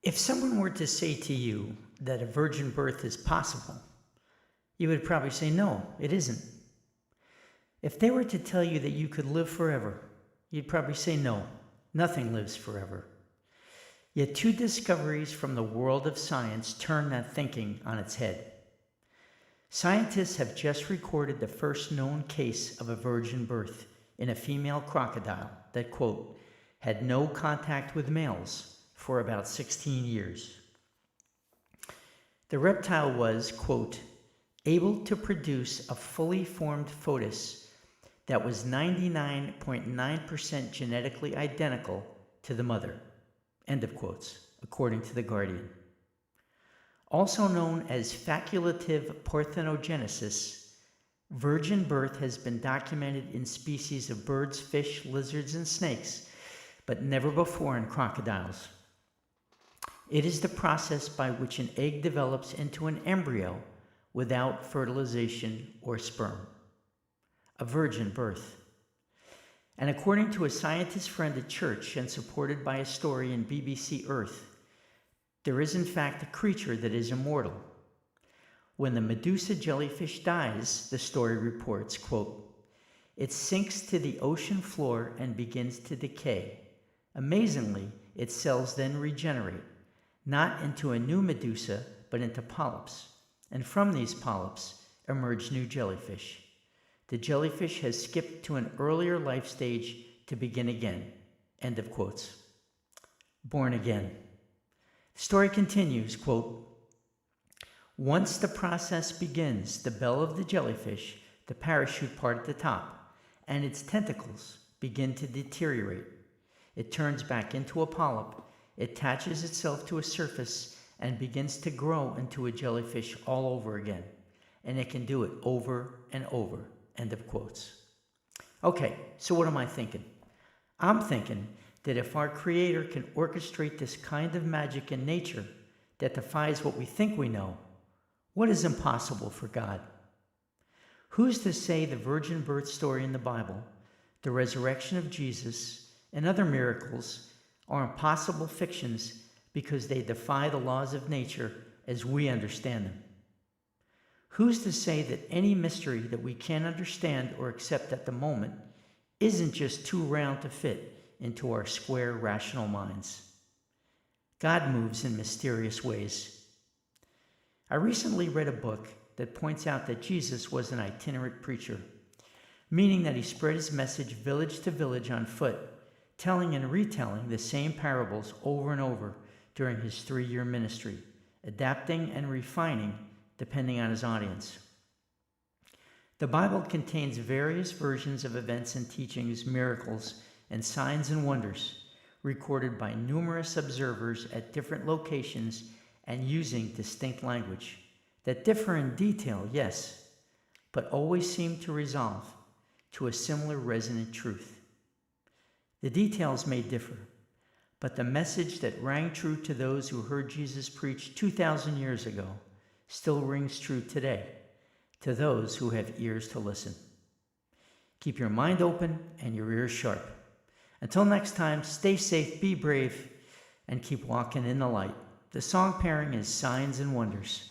If someone were to say to you that a virgin birth is possible, you would probably say, no, it isn't. If they were to tell you that you could live forever, you'd probably say, no, nothing lives forever. Yet two discoveries from the world of science turn that thinking on its head. Scientists have just recorded the first known case of a virgin birth in a female crocodile that, quote, had no contact with males for about 16 years. The reptile was, quote, able to produce a fully formed foetus that was 99.9% genetically identical to the mother, end of quotes, according to The Guardian. Also known as facultative parthenogenesis, virgin birth has been documented in species of birds, fish, lizards, and snakes, but never before in crocodiles. It is the process by which an egg develops into an embryo without fertilization or sperm. A virgin birth. And according to a scientist friend at church and supported by a story in BBC Earth, there is in fact a creature that is immortal. When the medusa jellyfish dies, the story reports, quote, it sinks to the ocean floor and begins to decay. Amazingly, its cells then regenerate, not into a new medusa, but into polyps. And from these polyps emerge new jellyfish. The jellyfish has skipped to an earlier life stage to begin again. End of quotes. Born again. The story continues, quote, once the process begins, the bell of the jellyfish, the parachute part at the top, and its tentacles begin to deteriorate. It turns back into a polyp. It attaches itself to a surface and begins to grow into a jellyfish all over again. And it can do it over and over. End of quotes. Okay, so what am I thinking? I'm thinking that if our Creator can orchestrate this kind of magic in nature that defies what we think we know, what is impossible for God? Who's to say the virgin birth story in the Bible, the resurrection of Jesus, and other miracles are impossible fictions because they defy the laws of nature as we understand them? Who's to say that any mystery that we can't understand or accept at the moment isn't just too round to fit into our square, rational minds? God moves in mysterious ways. I recently read a book that points out that Jesus was an itinerant preacher, meaning that he spread his message village to village on foot, telling and retelling the same parables over and over during his 3-year ministry, adapting and refining depending on his audience. The Bible contains various versions of events and teachings, miracles, and signs and wonders recorded by numerous observers at different locations and using distinct language that differ in detail, yes, but always seem to resolve to a similar resonant truth. The details may differ, but the message that rang true to those who heard Jesus preach 2,000 years ago still rings true today to those who have ears to listen. Keep your mind open and your ears sharp. Until next time, stay safe, be brave, and keep walking in the light. The song pairing is Signs and Wonders.